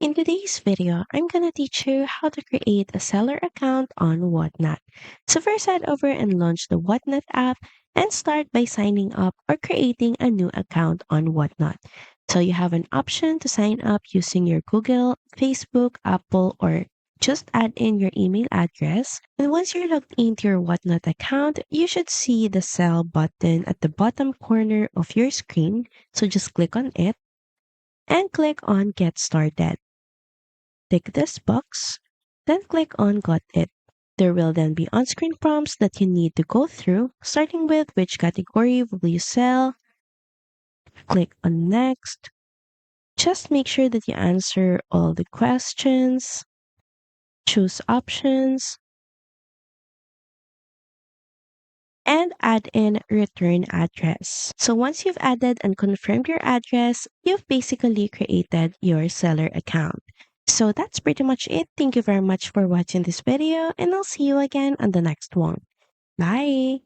In today's video, I'm gonna teach you how to create a seller account on Whatnot. So first head over and launch the Whatnot app and start by signing up or creating a new account on Whatnot. So you have an option to sign up using your Google, Facebook, Apple, or just add in your email address. And once you're logged into your Whatnot account, you should see the sell button at the bottom corner of your screen. So just click on it and click on Get Started. Tick this box, then click on Got It. There will then be on-screen prompts that you need to go through, starting with which category will you sell, click on Next. Just make sure that you answer all the questions, choose options, and add in return address. So once you've added and confirmed your address, you've basically created your seller account. So that's pretty much it. Thank you very much for watching this video, and I'll see you again on the next one. Bye!